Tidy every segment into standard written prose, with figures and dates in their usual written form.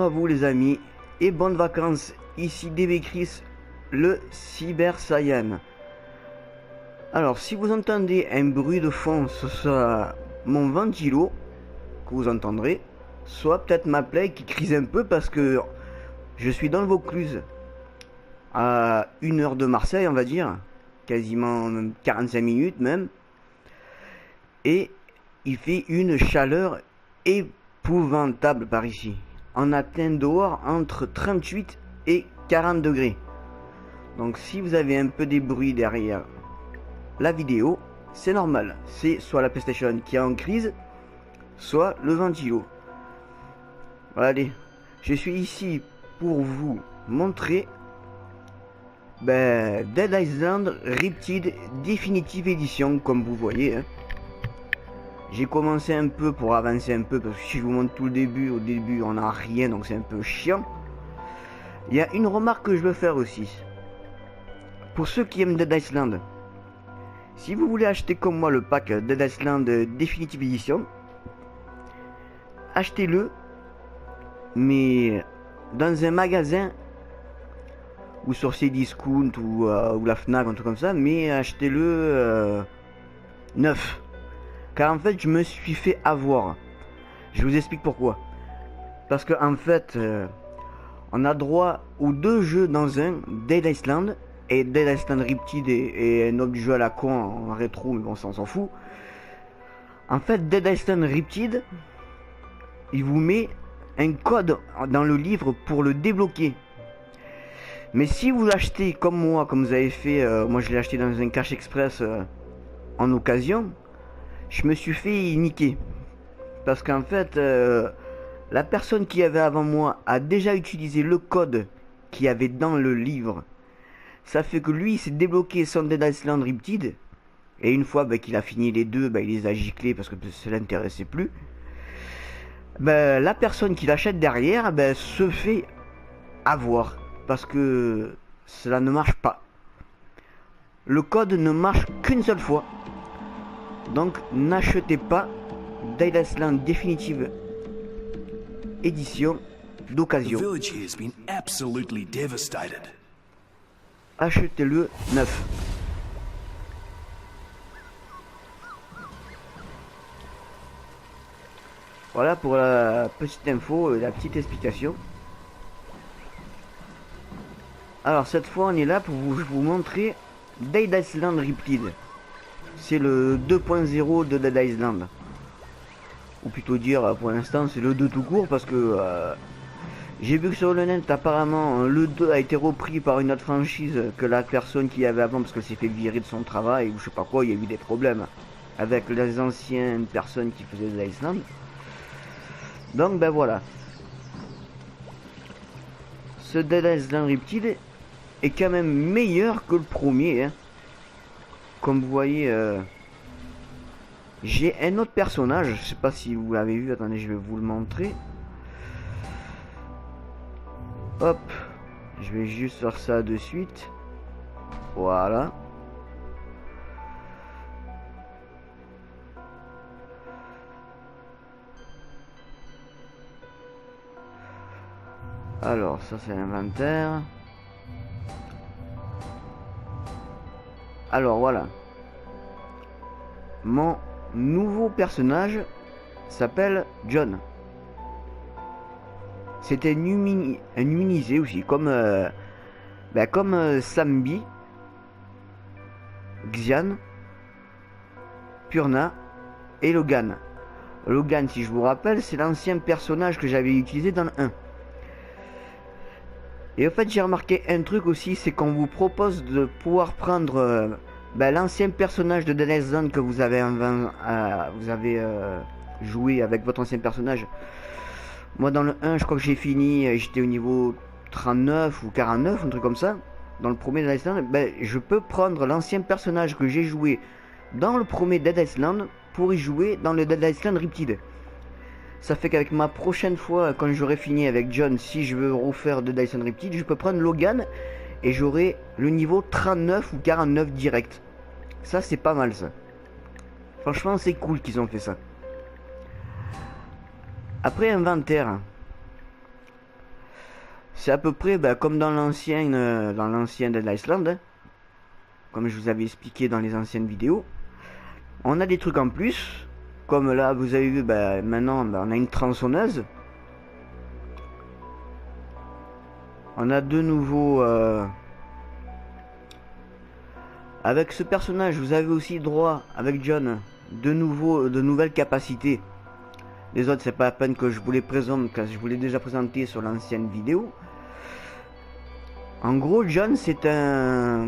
à vous les amis et bonnes vacances, ici DB Chris, le Cyber Saiyan. Alors si vous entendez un bruit de fond, ce sera mon ventilo que vous entendrez, soit peut-être ma play qui crise un peu parce que je suis dans le Vaucluse, à 1 heure de Marseille on va dire, quasiment 45 minutes même, et il fait une chaleur épouvantable par ici. On atteint dehors entre 38 et 40 degrés. Donc si vous avez un peu des bruits derrière la vidéo, c'est normal. C'est soit la PlayStation qui est en crise, soit le ventilo. Allez, je suis ici pour vous montrer Dead Island Riptide Definitive Edition, comme vous voyez. J'ai commencé un peu pour avancer un peu, parce que si je vous montre tout le début, au début on n'a rien, donc c'est un peu chiant. Il y a une remarque que je veux faire aussi. Pour ceux qui aiment Dead Island, si vous voulez acheter comme moi le pack Dead Island Definitive Edition, achetez-le, mais dans un magasin ou sur Cdiscount ou la Fnac, un truc comme ça, mais achetez-le neuf. Car en fait je me suis fait avoir. Je vous explique pourquoi. Parce que en fait on a droit aux deux jeux dans un, Dead Island et Dead Island Riptide et un autre jeu à la con en rétro, mais bon ça on s'en fout. En fait Dead Island Riptide, il vous met un code dans le livre pour le débloquer. Mais si vous l'achetez comme moi, comme vous avez fait, moi je l'ai acheté dans un cash express en occasion, je me suis fait niquer. Parce qu'en fait, la personne qui avait avant moi a déjà utilisé le code qu'il y avait dans le livre. Ça fait que lui, il s'est débloqué son Dead Island Riptide. Et une fois qu'il a fini les deux, il les a giclés parce que ça l'intéressait plus. La personne qui l'achète derrière se fait avoir. Parce que cela ne marche pas. Le code ne marche qu'une seule fois. Donc n'achetez pas Dead Island Definitive Edition d'occasion. Achetez-le neuf. Voilà pour la petite info, la petite explication. Alors cette fois on est là pour vous montrer Dead Island Riptide. C'est le 2.0 de Dead Island. Ou plutôt dire pour l'instant c'est le 2 tout court parce que j'ai vu que sur le net apparemment le 2 a été repris par une autre franchise que la personne qui y avait avant parce qu'elle s'est fait virer de son travail ou je sais pas quoi, il y a eu des problèmes avec les anciennes personnes qui faisaient Dead Island. Donc voilà. Ce Dead Island Riptide est quand même meilleur que le premier hein. Comme vous voyez, j'ai un autre personnage, je sais pas si vous l'avez vu, attendez je vais vous le montrer. Hop, je vais juste faire ça de suite. Voilà. Alors ça c'est l'inventaire. Alors voilà. Mon nouveau personnage s'appelle John. C'est un immunisé aussi, comme Sambi, Xian, Purna et Logan. Logan, si je vous rappelle, c'est l'ancien personnage que j'avais utilisé dans le 1. Et en fait j'ai remarqué un truc aussi, c'est qu'on vous propose de pouvoir prendre l'ancien personnage de Dead Island que vous avez joué avec votre ancien personnage. Moi dans le 1 je crois que j'ai fini, j'étais au niveau 39 ou 49, un truc comme ça. Dans le premier Dead Island, je peux prendre l'ancien personnage que j'ai joué dans le premier Dead Island pour y jouer dans le Dead Island Riptide. Ça fait qu'avec ma prochaine fois, quand j'aurai fini avec John, si je veux refaire Dead Island Riptide, je peux prendre Logan et j'aurai le niveau 39 ou 49 direct. Ça c'est pas mal ça. Franchement c'est cool qu'ils ont fait ça. Après inventaire. C'est à peu près comme dans l'ancien Dead Island, hein, comme je vous avais expliqué dans les anciennes vidéos. On a des trucs en plus, comme là vous avez vu, maintenant on a une tronçonneuse. On a de nouveau avec ce personnage, vous avez aussi droit avec John de nouvelles capacités. Les autres, c'est pas la peine que je vous les présente, car je vous l'ai déjà présenté sur l'ancienne vidéo. En gros, John, c'est un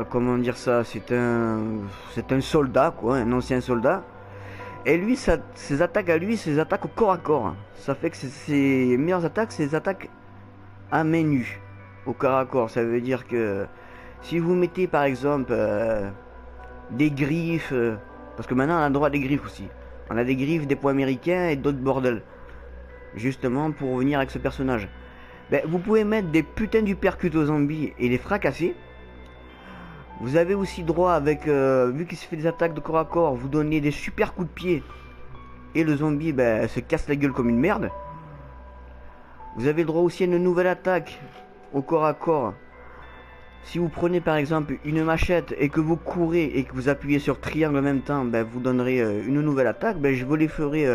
comment dire ça, c'est un soldat, quoi, un ancien soldat. Et lui, ses attaques à lui, c'est des attaques au corps à corps. Ça fait que ses meilleures attaques, c'est des attaques à main nue, au corps à corps. Ça veut dire que si vous mettez par exemple des griffes, parce que maintenant on a le droit à des griffes aussi. On a des griffes, des poings américains et d'autres bordels. Justement pour venir avec ce personnage. Vous pouvez mettre des putains d'uppercuts aux zombies et les fracasser. Vous avez aussi droit avec, vu qu'il se fait des attaques de corps à corps, vous donnez des super coups de pied. Et le zombie se casse la gueule comme une merde. Vous avez droit aussi à une nouvelle attaque au corps à corps. Si vous prenez par exemple une machette et que vous courez et que vous appuyez sur triangle en même temps, vous donnerez une nouvelle attaque. Je vous les ferai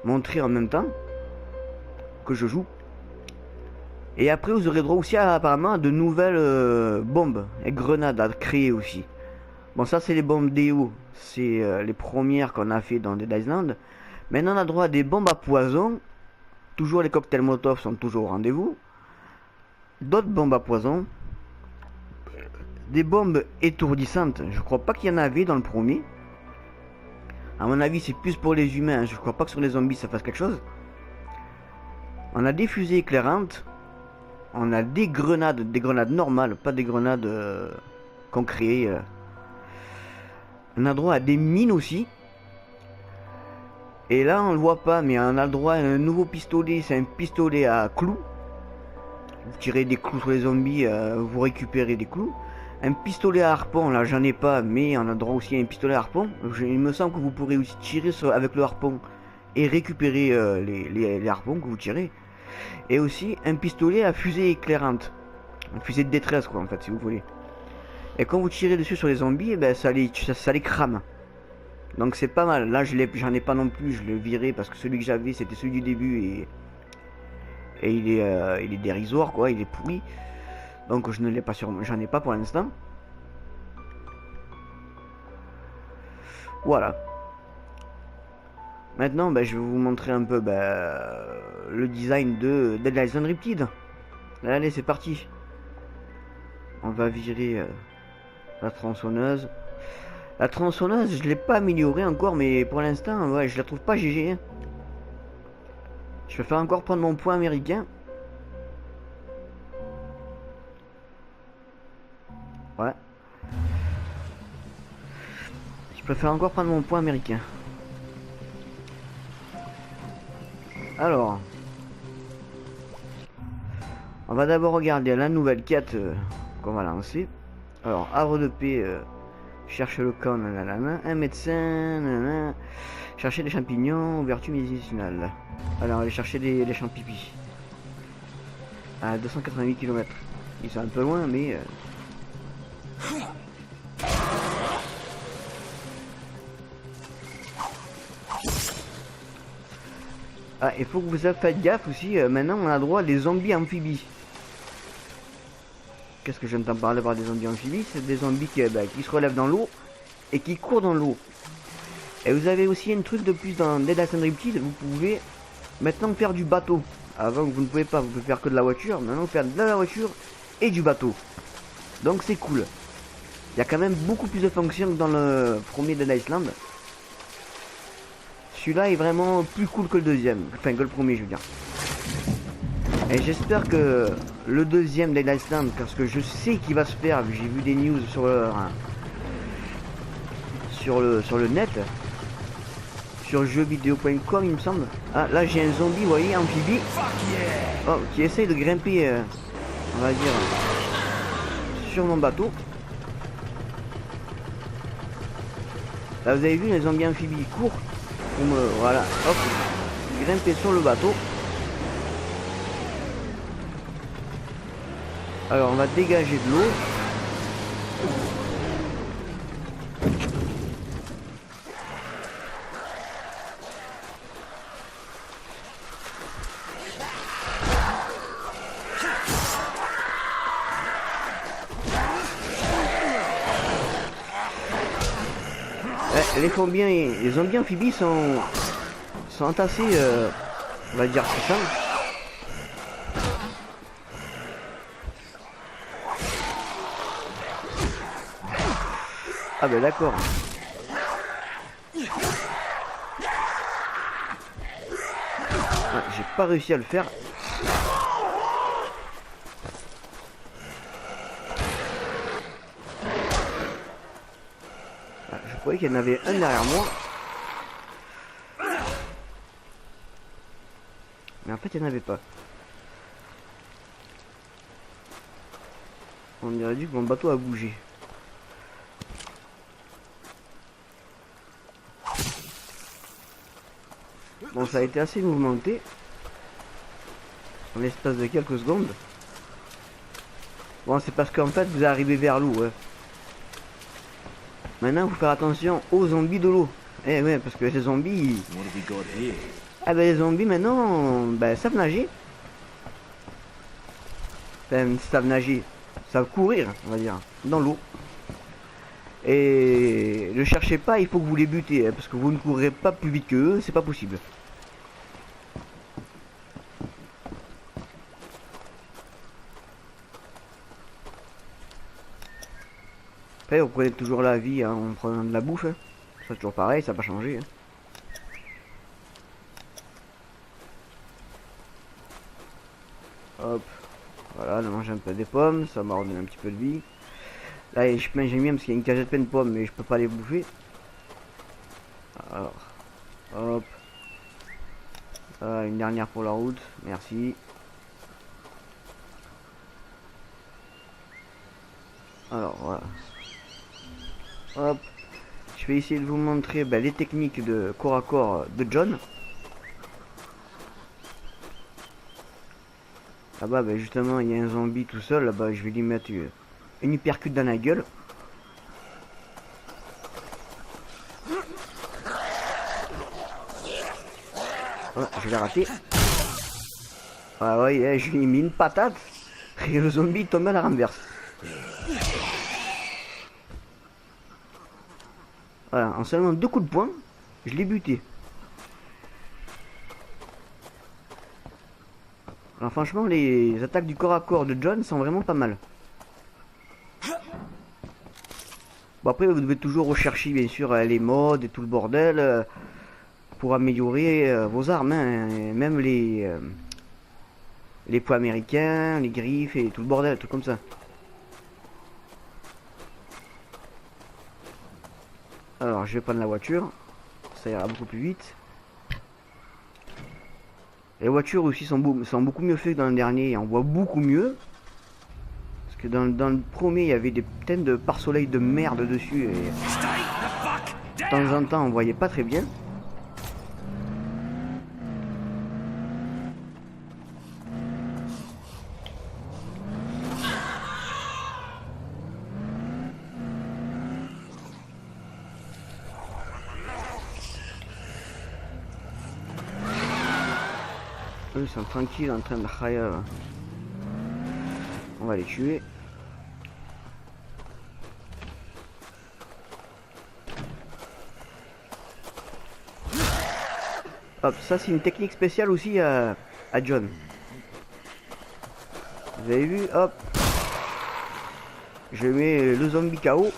montrer en même temps que je joue. Et après vous aurez droit aussi apparemment à de nouvelles bombes et grenades à créer aussi. Bon, ça c'est les bombes DO, c'est les premières qu'on a fait dans Dead Island. Maintenant on a droit à des bombes à poison. Toujours les cocktails Molotov sont toujours au rendez-vous. D'autres bombes à poison. Des bombes étourdissantes, je crois pas qu'il y en avait dans le premier. À mon avis c'est plus pour les humains, je crois pas que sur les zombies ça fasse quelque chose. On a des fusées éclairantes. On a des grenades normales, pas des grenades qu'on crée. On a droit à des mines aussi. Et là on le voit pas, mais on a le droit à un nouveau pistolet, c'est un pistolet à clous. Vous tirez des clous sur les zombies, vous récupérez des clous. Un pistolet à harpon, là j'en ai pas, mais on a droit aussi à un pistolet à harpon. Il me semble que vous pourrez aussi tirer avec le harpon et récupérer les harpons que vous tirez. Et aussi un pistolet à fusée éclairante. Une fusée de détresse quoi en fait si vous voulez. Et quand vous tirez dessus sur les zombies, ça les crame. Donc c'est pas mal. Là j'en ai pas non plus, je l'ai viré parce que celui que j'avais c'était celui du début et il est dérisoire quoi, il est pourri. Donc je ne l'ai pas j'en ai pas pour l'instant. Voilà. Maintenant je vais vous montrer un peu le design de Dead Island Riptide. Allez c'est parti. On va virer la tronçonneuse. La tronçonneuse je l'ai pas améliorée encore, mais pour l'instant ouais, je la trouve pas GG hein. Je vais faire encore prendre mon point américain. Ouais. Je préfère encore prendre mon point américain. Alors. On va d'abord regarder la nouvelle quête qu'on va lancer. Alors, arbre de paix, cherche le camp, nanana, un médecin, nanana, chercher des champignons, vertu médicinale. Alors, aller chercher des champignons. À 288 km. Ils sont un peu loin, mais... Ah, il faut que vous faites gaffe aussi, maintenant on a droit à des zombies amphibies. Qu'est-ce que j'entends parler par des zombies amphibies? C'est des zombies qui se relèvent dans l'eau et qui courent dans l'eau. Et vous avez aussi un truc de plus dans Dead Island Riptide, vous pouvez maintenant faire du bateau. Avant vous ne pouvez pas, vous pouvez faire que de la voiture, maintenant vous faire de la voiture et du bateau. Donc c'est cool. Il y a quand même beaucoup plus de fonctions que dans le premier Dead Island. Celui-là est vraiment plus cool que le deuxième, enfin que le premier je veux dire. Et j'espère que le deuxième Dead Island, parce que je sais qu'il va se faire, j'ai vu des news sur le net, sur jeuxvideo.com il me semble. Ah là j'ai un zombie, vous voyez, amphibie, oh, qui essaye de grimper, on va dire, sur mon bateau. Là vous avez vu les zombies amphibies courent. Voilà, hop, grimper sur le bateau. Alors on va dégager de l'eau. Les zombies amphibies sont entassés, on va dire c'est ça. Ah ben d'accord. Ah, j'ai pas réussi à le faire. Ah, je croyais qu'il y en avait un derrière moi. Mais en fait il n'y en avait pas. On dirait dû que mon bateau a bougé. Bon, ça a été assez mouvementé en l'espace de quelques secondes. Bon, c'est parce qu'en fait vous arrivez vers l'eau. Ouais. Maintenant, il faut faire attention aux zombies de l'eau. Eh ouais, parce que les zombies... Ah ben les zombies maintenant, ben, savent nager. Enfin, savent nager, savent courir, on va dire, dans l'eau. Et ne cherchez pas, il faut que vous les butez, hein, parce que vous ne courrez pas plus vite que eux, c'est pas possible. Après, vous prenez toujours la vie hein, en prenant de la bouffe. Hein. C'est toujours pareil, ça n'a pas changé. Hein. Hop, voilà, on mange un peu des pommes, ça m'a redonné un petit peu de vie. Là, je mange bien parce qu'il y a une cagette pleine de pommes, mais je peux pas les bouffer. Alors, hop. Une dernière pour la route, merci. Alors, voilà. Hop. Je vais essayer de vous montrer ben, les techniques de corps à corps de John. Là-bas, ben, justement, il y a un zombie tout seul. Là-bas, je vais lui mettre une hypercute dans la gueule. Voilà, je l'ai raté. Ah ouais, je lui ai mis une patate. Et le zombie tombe à la renverse. Voilà, en seulement 2 coups de poing, je l'ai buté. Alors franchement, les attaques du corps à corps de John sont vraiment pas mal. Bon après, vous devez toujours rechercher bien sûr les mods et tout le bordel pour améliorer vos armes. Hein, et même les poids américains, les griffes et tout le bordel, tout comme ça. Alors je vais prendre la voiture, ça ira beaucoup plus vite. Les voitures aussi sont beaucoup mieux faites que dans le dernier, on voit beaucoup mieux. Parce que dans le premier il y avait des tonnes de pare-soleil de merde dessus et de temps en temps on voyait pas très bien. Eux ils sont tranquilles en train de railler. On va les tuer. Hop, ça c'est une technique spéciale aussi à John. Vous avez vu, hop. Je mets le zombie KO.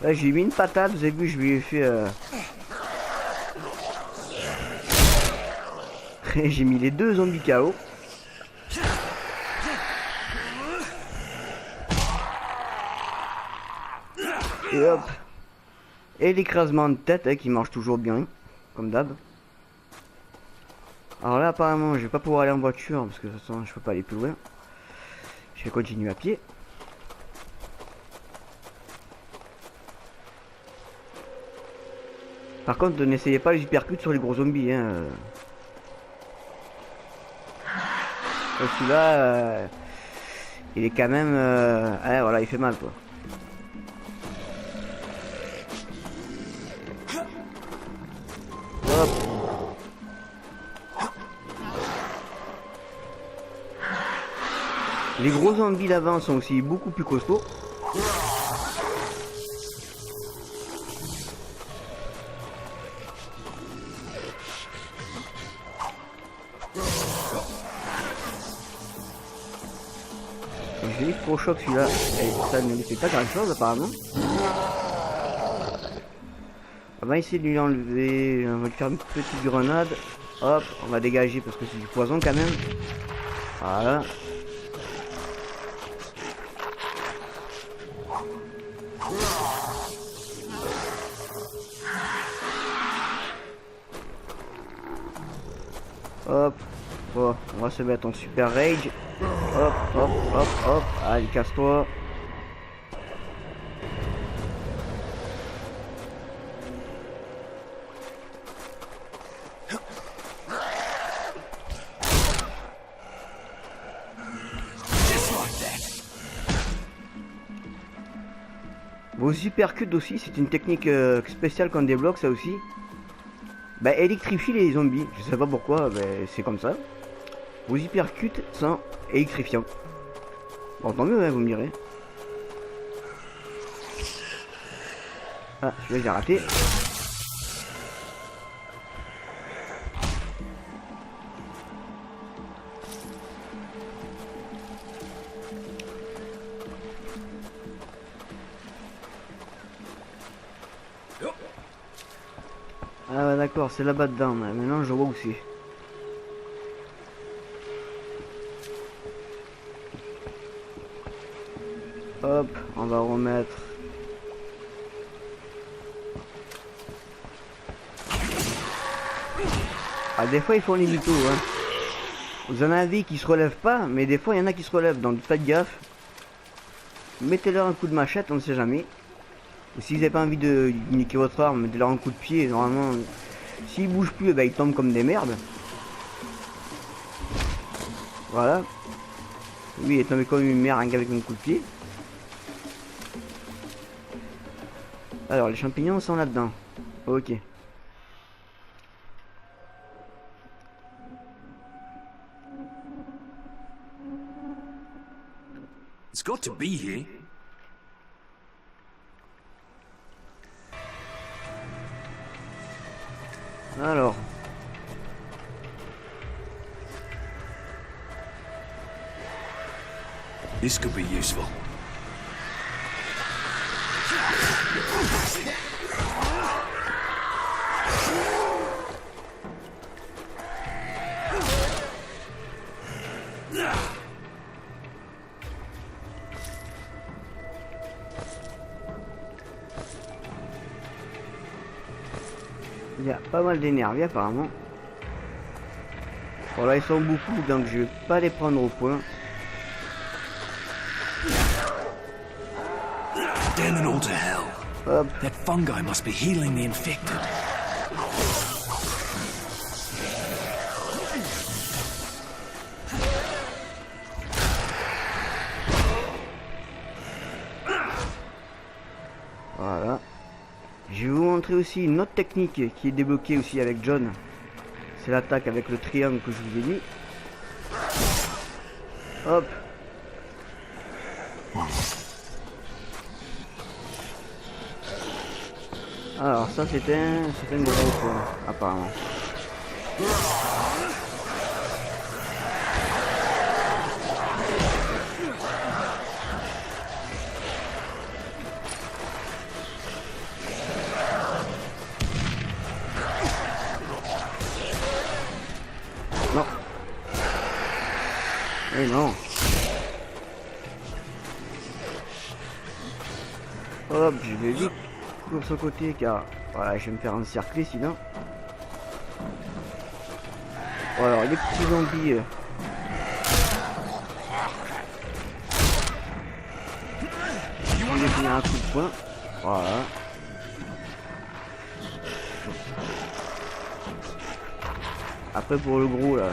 Là j'ai mis une patate, vous avez vu, je lui ai fait... j'ai mis les 2 zombies KO. Et hop. Et l'écrasement de tête hein, qui marche toujours bien, comme d'hab. Alors là apparemment je vais pas pouvoir aller en voiture parce que de toute façon je peux pas aller plus loin. Je vais continuer à pied. Par contre, n'essayez pas les hypercutes sur les gros zombies. Hein. Celui-là, il est quand même... ouais, voilà, il fait mal, quoi. Hop. Les gros zombies d'avant sont aussi beaucoup plus costauds. Je l'ai trop choc celui-là. Ça ne fait pas grand chose apparemment. On va essayer de lui enlever. On va lui faire une petite grenade. Hop, on va dégager parce que c'est du poison quand même. Voilà. Hop, oh, on va se mettre en super rage. Hop, hop, hop, hop. Allez, casse-toi. Vos hypercutes aussi, c'est une technique spéciale qu'on débloque, ça aussi. Bah, électrifie les zombies. Je sais pas pourquoi, bah, c'est comme ça. Vos hypercutes sont électrifiants. Bon, tant mieux, hein, vous me direz. Ah, celui-là, j'ai raté. Ah bah d'accord, c'est là-bas dedans, maintenant je vois où c'est. Hop, on va remettre. Ah, des fois ils font les mythos, hein. Vous en avez qui se relèvent pas, mais des fois il y en a qui se relèvent, donc faites gaffe. Mettez-leur un coup de machette, on ne sait jamais. Et si vous n'avez pas envie de niquer votre arme, mettez-leur un coup de pied, normalement, s'ils bougent plus, bah, ils tombent comme des merdes. Voilà. Lui il est tombé comme une merde avec un coup de pied. Alors les champignons sont là-dedans. Ok. It's got to be here. Alors. This could be useful. Il y a pas mal d'énergie apparemment. Bon là ils sont beaucoup donc je vais pas les prendre au point. Damn it all to hell. Hop. That fungi must be healing the infected. Voilà. Je vais vous montrer aussi une autre technique qui est débloquée aussi avec John. C'est l'attaque avec le triangle que je vous ai dit. Hop. Alors ça c'était un gros point apparemment. Non. Et non. Hop, je vais vite de son côté car voilà, je vais me faire encercler sinon. Bon, alors les petits zombies. Je vais finir un coup de poing. Voilà. Après pour le gros là.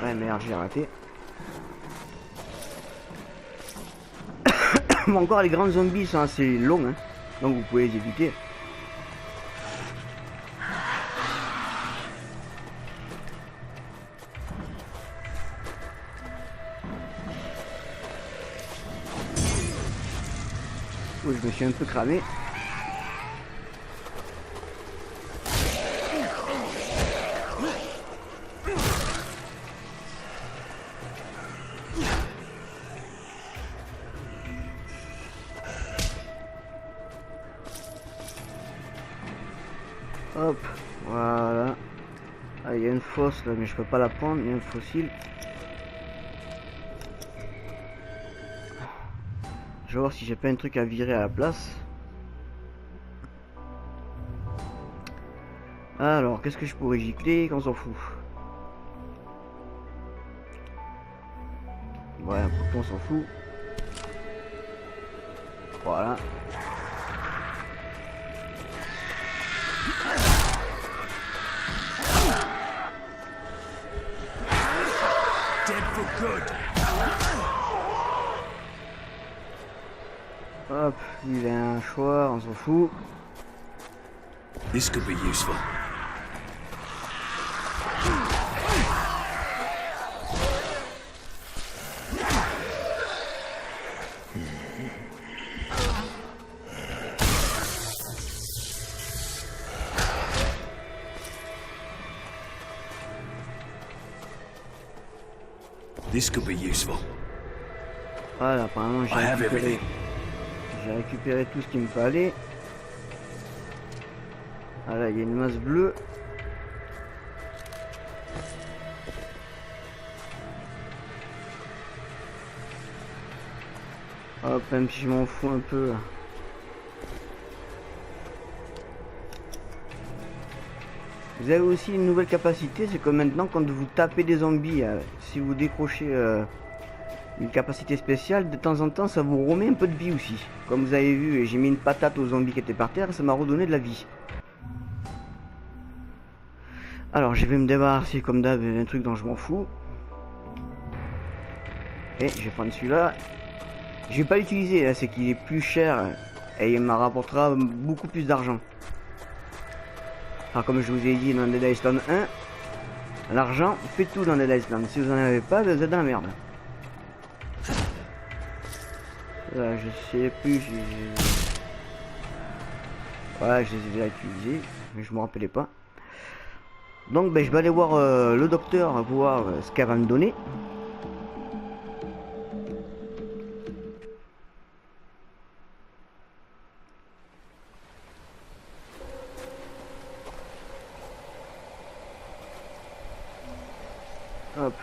Ouais merde, j'ai raté. Mais encore les grands zombies sont assez longs, hein, donc vous pouvez les éviter. Oh, je me suis un peu cramé. Hop, voilà. Ah, il y a une fosse là, mais je peux pas la prendre, il y a un fossile. Je vais voir si j'ai pas un truc à virer à la place. Alors, qu'est-ce que je pourrais gicler qu'on s'en fout? Ouais, un couteau, on s'en fout. Voilà. Dead for good. Hop, il a un choix, on s'en fout. This could be useful. This could be useful. Voilà, apparemment I have everything. j'ai récupéré tout ce qu'il me fallait. Voilà, il y a une masse bleue. Hop, même si je m'en fous un peu. Vous avez aussi une nouvelle capacité, c'est que maintenant quand vous tapez des zombies, si vous décrochez une capacité spéciale, de temps en temps ça vous remet un peu de vie aussi. Comme vous avez vu, j'ai mis une patate aux zombies qui étaient par terre, ça m'a redonné de la vie. Alors je vais me débarrasser comme d'hab d'un truc dont je m'en fous. Et je vais prendre celui-là. Je vais pas l'utiliser là, c'est qu'il est plus cher et il me rapportera beaucoup plus d'argent. Alors comme je vous ai dit dans Dead Island 1, l'argent fait tout dans Dead Island. Si vous en avez pas, vous êtes dans la merde. Là, je sais plus. Voilà, je les ai déjà utilisés, mais je me rappelais pas. Donc ben, je vais aller voir le docteur, voir ce qu'elle va me donner. Hop.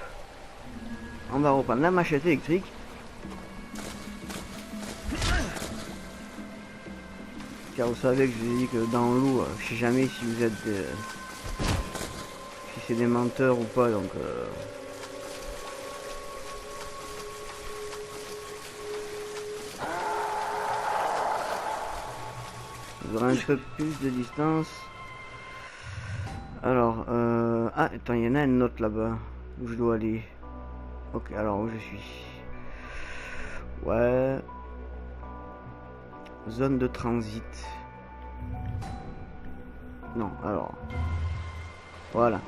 On va reprendre la machette électrique. Car vous savez que je vous ai dit que dans l'eau, je sais jamais si vous êtes si c'est des menteurs ou pas, donc vous aurez un peu plus de distance. Alors, ah, attends, il y en a une autre là-bas où je dois aller. Ok, alors où je suis? Ouais. Zone de transit. Non, alors. Voilà.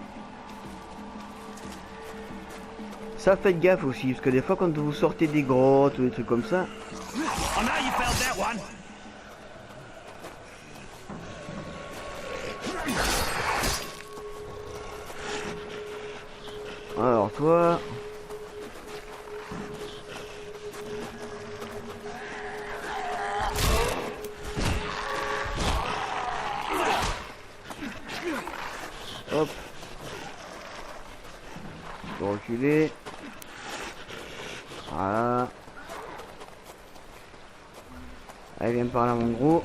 Ça, faites gaffe aussi, parce que des fois, quand vous sortez des grottes ou des trucs comme ça. Oh, now you found that one. Alors, toi. Hop. Je peux reculer. Voilà. Allez, viens par là, mon gros.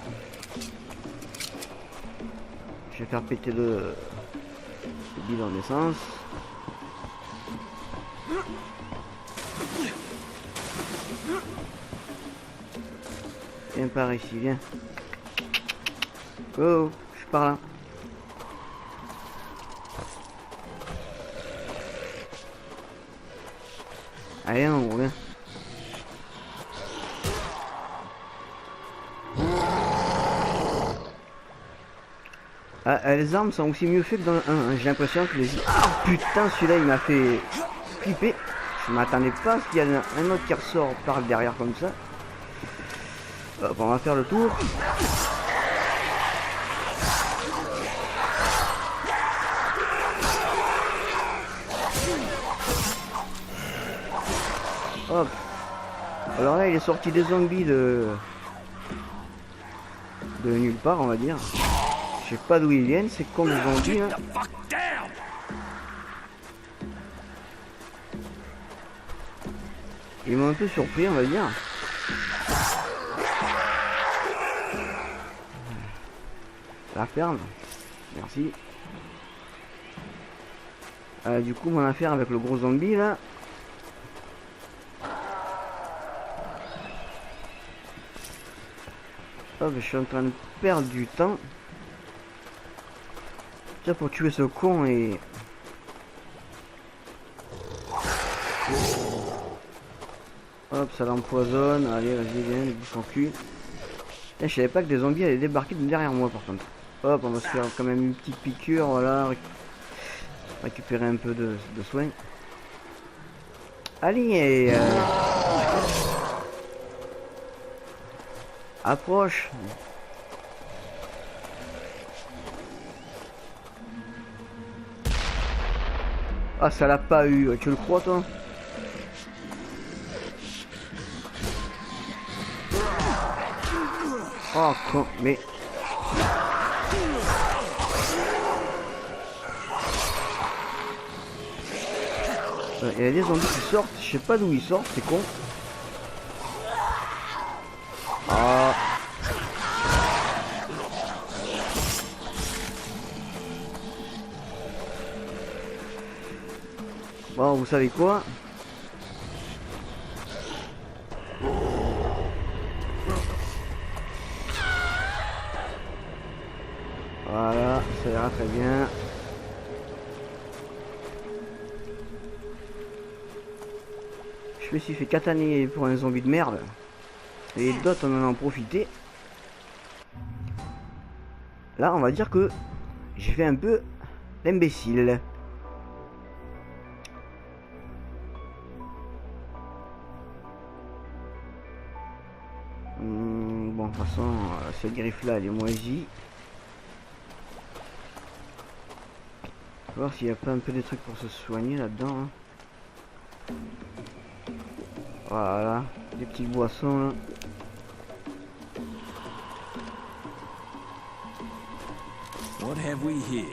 Je vais faire péter le bidon d'essence. Viens par ici, viens. Oh, je suis par là. Allez, mon gros, viens. Ah, les armes sont aussi mieux faites que dans le 1. Hein. J'ai l'impression que les... Ah putain, celui-là il m'a fait flipper. Je m'attendais pas à ce qu'il y a un autre qui ressort par derrière comme ça. Hop, on va faire le tour. Hop. Alors là il est sorti des zombies de nulle part, on va dire. Je sais pas d'où ils viennent, c'est comme les zombies hein. Ils m'ont un peu surpris, on va dire. La ferme, merci. Du coup mon affaire avec le gros zombie là. Hop, je suis en train de perdre du temps. Tiens, pour tuer ce con et... Hop, ça l'empoisonne. Allez, vas-y, viens, le bouffon cul. Je savais pas que des zombies allaient débarquer derrière moi par contre. Hop, on va se faire quand même une petite piqûre, voilà. Récupérer un peu de soins. Allez, approche. Ah, ça l'a pas eu, tu le crois toi? Oh con, mais... Il y a des zombies qui sortent, je sais pas d'où ils sortent, c'est con. Ah. Bon, vous savez quoi? Voilà, ça ira très bien. Je me suis fait cataner pour un zombie de merde. Et d'autres en ont profité. Là, on va dire que j'ai fait un peu l'imbécile. Bon, de toute façon, cette griffe-là, elle est moisie. On va voir s'il n'y a pas un peu des trucs pour se soigner là-dedans. Hein. Voilà, des petites boissons là. What have we here?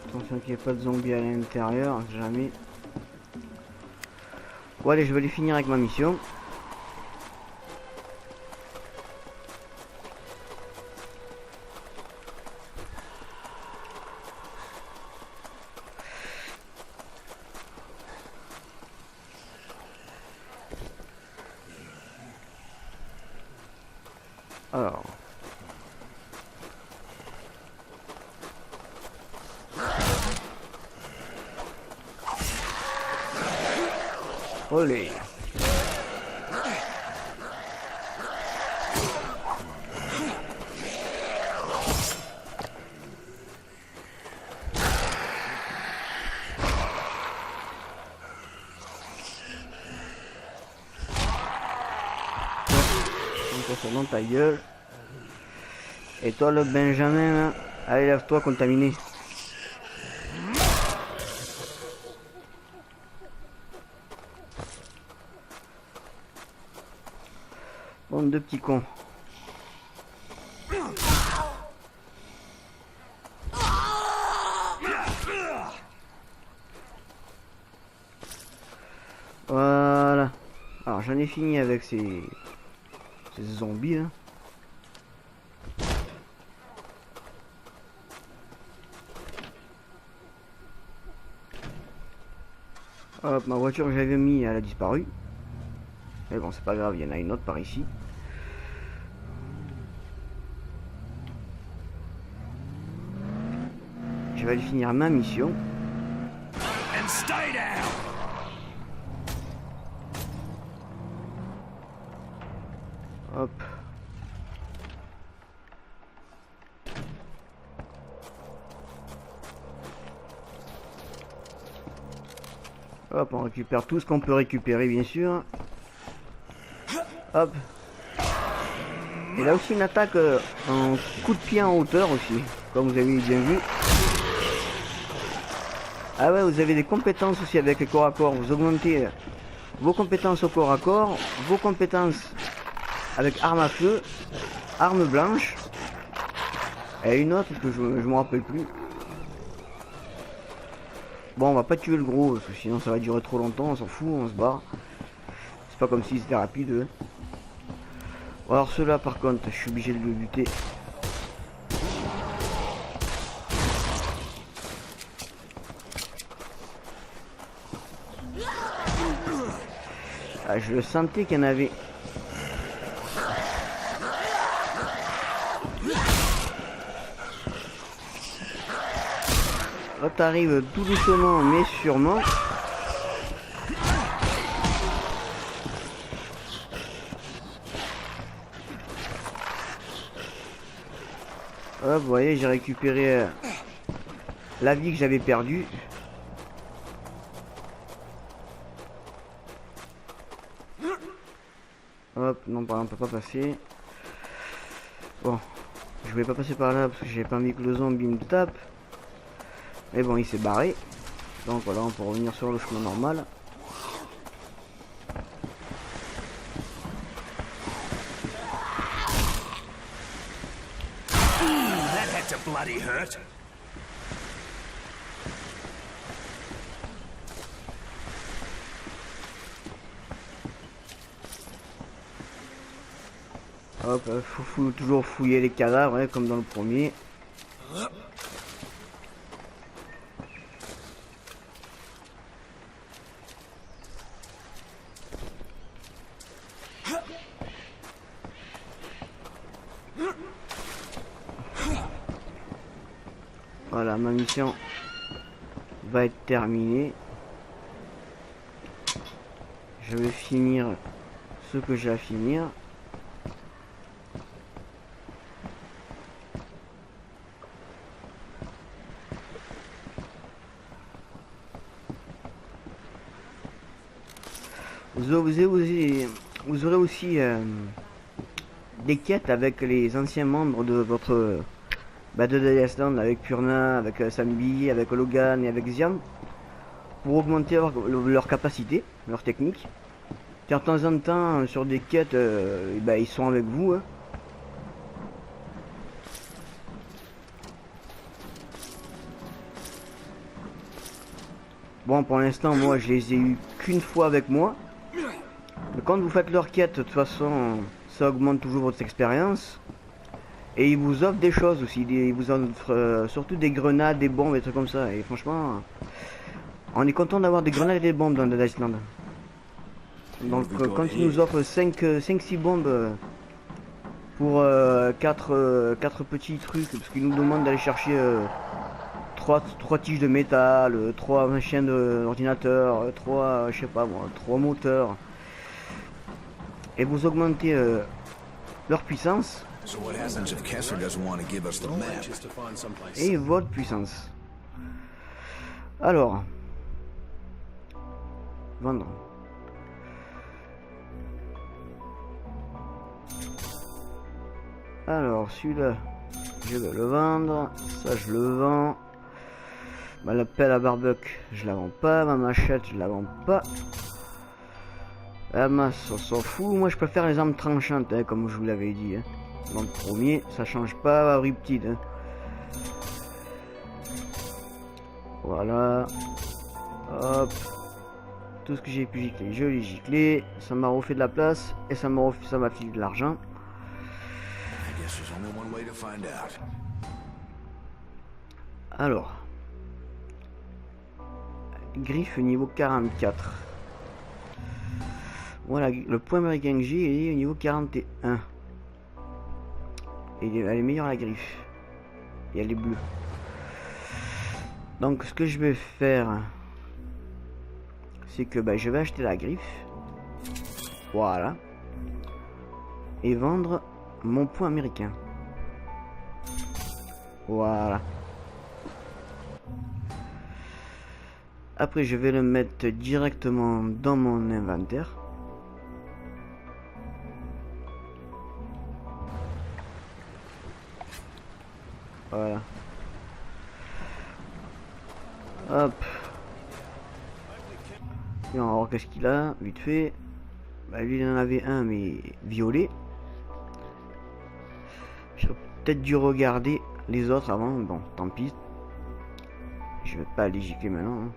Attention qu'il n'y ait pas de zombies à l'intérieur, jamais. Bon allez, je vais aller finir avec ma mission. Alors. Olé. Ça dans ta gueule. Et toi le Benjamin là, allez lève-toi contaminé. Bande de petits cons. Voilà. Alors j'en ai fini avec ces zombies là. Hop, ma voiture que j'avais mis, elle a disparu. Mais bon, c'est pas grave, il y en a une autre par ici. Je vais aller finir ma mission. And stay down. Hop. Hop, on récupère tout ce qu'on peut récupérer, bien sûr. Hop. Il a aussi une attaque en coup de pied en hauteur aussi, comme vous avez bien vu. Ah ouais, vous avez des compétences aussi avec les corps à corps. Vous augmentez vos compétences au corps à corps, vos compétences avec arme à feu, arme blanche, et une autre que je me rappelle plus. Bon, on va pas tuer le gros, parce que sinon ça va durer trop longtemps, on s'en fout, on se barre. C'est pas comme si c'était rapide. Hein. Alors ceux-là par contre, je suis obligé de le buter. Ah, je le sentais qu'il y en avait. Là t'arrives tout doucement mais sûrement. Hop, vous voyez, j'ai récupéré la vie que j'avais perdue. Hop, non, par là on peut pas passer. Bon, je voulais pas passer par là parce que j'ai pas envie que le zombie me tape. Mais bon, il s'est barré. Donc voilà, on peut revenir sur le chemin normal. That had to bloody hurt. Hop, faut toujours fouiller les cadavres, hein, comme dans le premier. Voilà, ma mission va être terminée. Je vais finir ce que j'ai à finir. Vous aurez aussi des quêtes avec les anciens membres de votre de Dead Island, avec Purna, avec Sambi, avec Logan et avec Ziam, pour augmenter leur capacité, leur technique. Car de temps en temps, sur des quêtes, ils sont avec vous. Hein. Bon, pour l'instant, moi, je les ai eu qu'une fois avec moi. Mais quand vous faites leur quête, de toute façon, ça augmente toujours votre expérience. Et ils vous offrent des choses aussi. Ils vous offrent surtout des grenades, des bombes, des trucs comme ça. Et franchement, on est content d'avoir des grenades et des bombes dans Dead Island. Donc quand ils nous offrent 5-6 bombes pour 4 petits trucs, parce qu'ils nous demandent d'aller chercher 3 tiges de métal, 3 machines d'ordinateur, 3, je sais pas moi, 3 moteurs. Et vous augmentez leur puissance et votre puissance. Alors, vendre. Alors, celui-là, je vais le vendre. Ça, je le vends. La pelle à barbecue, je la vends pas. Ma machette, je la vends pas. La masse, on s'en fout. Moi, je préfère les armes tranchantes, hein, comme je vous l'avais dit. Hein. Dans le premier, ça change pas. Riptide. Hein. Voilà. Hop. Tout ce que j'ai pu gicler, je l'ai giclé. Ça m'a refait de la place et ça m'a filé de l'argent. I guess there's only one way to find out. Alors. Griffe niveau 44. Voilà, le point américain que j'ai est au niveau 41. Et elle est meilleure la griffe. Et elle est bleue. Donc ce que je vais faire, c'est que je vais acheter la griffe. Voilà. Et vendre mon point américain. Voilà. Après je vais le mettre directement dans mon inventaire. Voilà. Hop. Et on va voir qu'est-ce qu'il a, vite fait. Lui il en avait un mais violet. J'aurais peut-être dû regarder les autres avant, bon tant pis. Je vais pas aller gicler maintenant. Hein.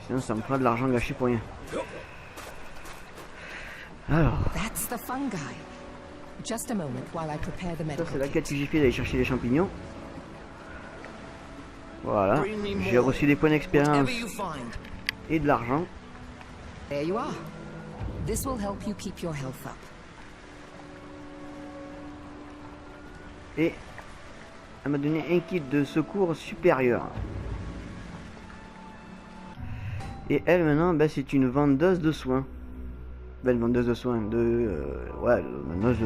Sinon ça me fera de l'argent gâché pour rien. Alors. Ça c'est la quête que j'ai fait d'aller chercher les champignons. Voilà. J'ai reçu des points d'expérience et de l'argent. Et elle m'a donné un kit de secours supérieur. Et elle maintenant c'est une vendeuse de soins. Une vendeuse de soins ouais, vendeuse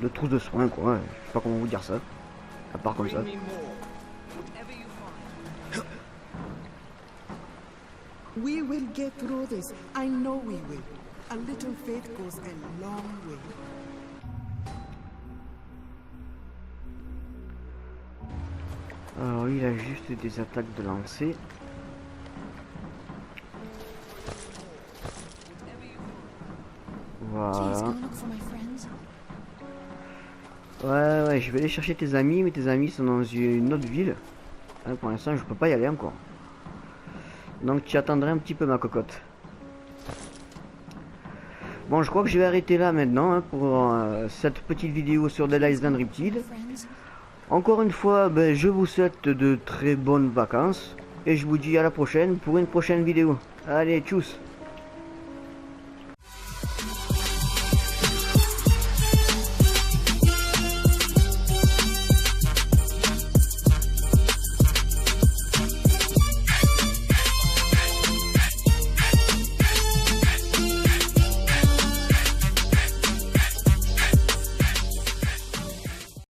de trousse de soins quoi. Je sais pas comment vous dire ça. À part comme ça. We will get through this. I know we will. A little faith goes a long way. Alors il a juste des attaques de lancer. Voilà. Ouais, je vais aller chercher tes amis, mais tes amis sont dans une autre ville. Hein, pour l'instant, je peux pas y aller encore. Donc tu attendrais un petit peu ma cocotte. Bon, je crois que je vais arrêter là maintenant pour cette petite vidéo sur Dead Island Riptide. Encore une fois, je vous souhaite de très bonnes vacances. Et je vous dis à la prochaine pour une prochaine vidéo. Allez, tchuss!